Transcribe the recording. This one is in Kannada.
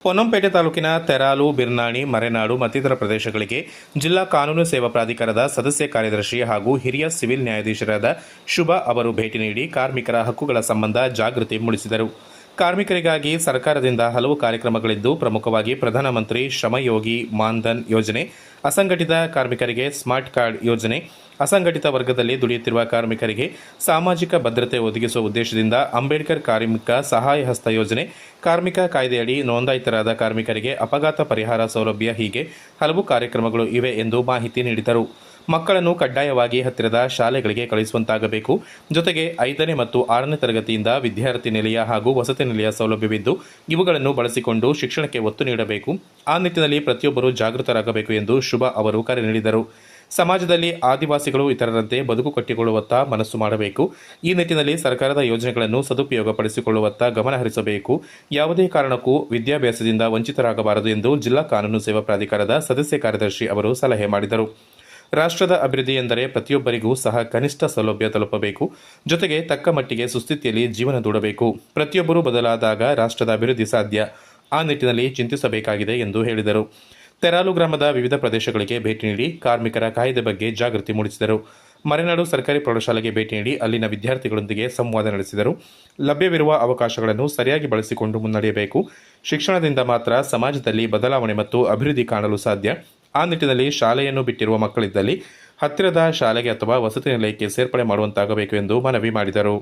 ಪೊನ್ನಂಪೇಟೆ ತಾಲೂಕಿನ ತೆರಾಲು, ಬಿರ್ನಾಣಿ, ಮರೆನಾಡು ಮತ್ತಿತರ ಪ್ರದೇಶಗಳಿಗೆ ಜಿಲ್ಲಾ ಕಾನೂನು ಸೇವಾ ಪ್ರಾಧಿಕಾರದ ಸದಸ್ಯ ಕಾರ್ಯದರ್ಶಿ ಹಾಗೂ ಹಿರಿಯ ಸಿವಿಲ್ ನ್ಯಾಯಾಧೀಶರಾದ ಶುಭಾ ಅವರು ಭೇಟಿ ನೀಡಿ ಕಾರ್ಮಿಕರ ಹಕ್ಕುಗಳ ಸಂಬಂಧ ಜಾಗೃತಿ ಮೂಡಿಸಿದರು. ಕಾರ್ಮಿಕರಿಗಾಗಿ ಸರ್ಕಾರದಿಂದ ಹಲವು ಕಾರ್ಯಕ್ರಮಗಳಿದ್ದು, ಪ್ರಮುಖವಾಗಿ ಪ್ರಧಾನಮಂತ್ರಿ ಶ್ರಮಯೋಗಿ ಮಾನ್ಧನ್ ಯೋಜನೆ, ಅಸಂಘಟಿತ ಕಾರ್ಮಿಕರಿಗೆ ಸ್ಮಾರ್ಟ್ ಕಾರ್ಡ್ ಯೋಜನೆ, ಅಸಂಘಟಿತ ವರ್ಗದಲ್ಲಿ ದುಡಿಯುತ್ತಿರುವ ಕಾರ್ಮಿಕರಿಗೆ ಸಾಮಾಜಿಕ ಭದ್ರತೆ ಒದಗಿಸುವ ಉದ್ದೇಶದಿಂದ ಅಂಬೇಡ್ಕರ್ ಕಾರ್ಮಿಕ ಸಹಾಯ ಹಸ್ತ ಯೋಜನೆ, ಕಾರ್ಮಿಕ ಕಾಯ್ದೆಯಡಿ ನೋಂದಾಯಿತರಾದ ಕಾರ್ಮಿಕರಿಗೆ ಅಪಘಾತ ಪರಿಹಾರ ಸೌಲಭ್ಯ ಹೀಗೆ ಹಲವು ಕಾರ್ಯಕ್ರಮಗಳು ಇವೆ ಎಂದು ಮಾಹಿತಿ ನೀಡಿದರು. ಮಕ್ಕಳನ್ನು ಕಡ್ಡಾಯವಾಗಿ ಹತ್ತಿರದ ಶಾಲೆಗಳಿಗೆ ಕಳುಹಿಸುವಂತಾಗಬೇಕು. ಜೊತೆಗೆ 5ನೇ ಮತ್ತು 6ನೇ ತರಗತಿಯಿಂದ ವಿದ್ಯಾರ್ಥಿ ನಿಲಯ ಹಾಗೂ ವಸತಿ ನಿಲಯ ಸೌಲಭ್ಯವಿದ್ದು, ಇವುಗಳನ್ನು ಬಳಸಿಕೊಂಡು ಶಿಕ್ಷಣಕ್ಕೆ ಒತ್ತು ನೀಡಬೇಕು. ಆ ನಿಟ್ಟಿನಲ್ಲಿ ಪ್ರತಿಯೊಬ್ಬರೂ ಜಾಗೃತರಾಗಬೇಕು ಎಂದು ಶುಭಾ ಅವರು ಕರೆ ನೀಡಿದರು. ಸಮಾಜದಲ್ಲಿ ಆದಿವಾಸಿಗಳು ಇತರರಂತೆ ಬದುಕು ಕಟ್ಟಿಕೊಳ್ಳುವತ್ತ ಮನಸ್ಸು ಮಾಡಬೇಕು. ಈ ನಿಟ್ಟಿನಲ್ಲಿ ಸರ್ಕಾರದ ಯೋಜನೆಗಳನ್ನು ಸದುಪಯೋಗಪಡಿಸಿಕೊಳ್ಳುವತ್ತ ಗಮನ ಹರಿಸಬೇಕು. ಯಾವುದೇ ಕಾರಣಕ್ಕೂ ವಿದ್ಯಾಭ್ಯಾಸದಿಂದ ವಂಚಿತರಾಗಬಾರದು ಎಂದು ಜಿಲ್ಲಾ ಕಾನೂನು ಸೇವಾ ಪ್ರಾಧಿಕಾರದ ಸದಸ್ಯ ಕಾರ್ಯದರ್ಶಿ ಅವರು ಸಲಹೆ ಮಾಡಿದರು. ರಾಷ್ಟ್ರದ ಅಭಿವೃದ್ಧಿ ಎಂದರೆ ಪ್ರತಿಯೊಬ್ಬರಿಗೂ ಸಹ ಕನಿಷ್ಠ ಸೌಲಭ್ಯ ತಲುಪಬೇಕು. ಜೊತೆಗೆ ತಕ್ಕ ಮಟ್ಟಿಗೆ ಸುಸ್ಥಿತಿಯಲ್ಲಿ ಜೀವನ ದೂಡಬೇಕು. ಪ್ರತಿಯೊಬ್ಬರೂ ಬದಲಾದಾಗ ರಾಷ್ಟ್ರದ ಅಭಿವೃದ್ಧಿ ಸಾಧ್ಯ. ಆ ನಿಟ್ಟಿನಲ್ಲಿ ಚಿಂತಿಸಬೇಕಾಗಿದೆ ಎಂದು ಹೇಳಿದರು. ತೆರಾಲು ಗ್ರಾಮದ ವಿವಿಧ ಪ್ರದೇಶಗಳಿಗೆ ಭೇಟಿ ನೀಡಿ ಕಾರ್ಮಿಕರ ಕಾಯ್ದೆ ಬಗ್ಗೆ ಜಾಗೃತಿ ಮೂಡಿಸಿದರು. ಮರೆನಾಡು ಸರ್ಕಾರಿ ಪ್ರೌಢಶಾಲೆಗೆ ಭೇಟಿ ನೀಡಿ ಅಲ್ಲಿನ ವಿದ್ಯಾರ್ಥಿಗಳೊಂದಿಗೆ ಸಂವಾದ ನಡೆಸಿದರು. ಲಭ್ಯವಿರುವ ಅವಕಾಶಗಳನ್ನು ಸರಿಯಾಗಿ ಬಳಸಿಕೊಂಡು ಮುನ್ನಡೆಯಬೇಕು. ಶಿಕ್ಷಣದಿಂದ ಮಾತ್ರ ಸಮಾಜದಲ್ಲಿ ಬದಲಾವಣೆ ಮತ್ತು ಅಭಿವೃದ್ಧಿ ಕಾಣಲು ಸಾಧ್ಯ. ಆ ನಿಟ್ಟಿನಲ್ಲಿ ಶಾಲೆಯನ್ನು ಬಿಟ್ಟಿರುವ ಮಕ್ಕಳಿದ್ದಲ್ಲಿ ಹತ್ತಿರದ ಶಾಲೆಗೆ ಅಥವಾ ವಸತಿ ನಿಲಯಕ್ಕೆ ಸೇರ್ಪಡೆ ಮಾಡುವಂತಾಗಬೇಕು ಎಂದು ಮನವಿ ಮಾಡಿದರು.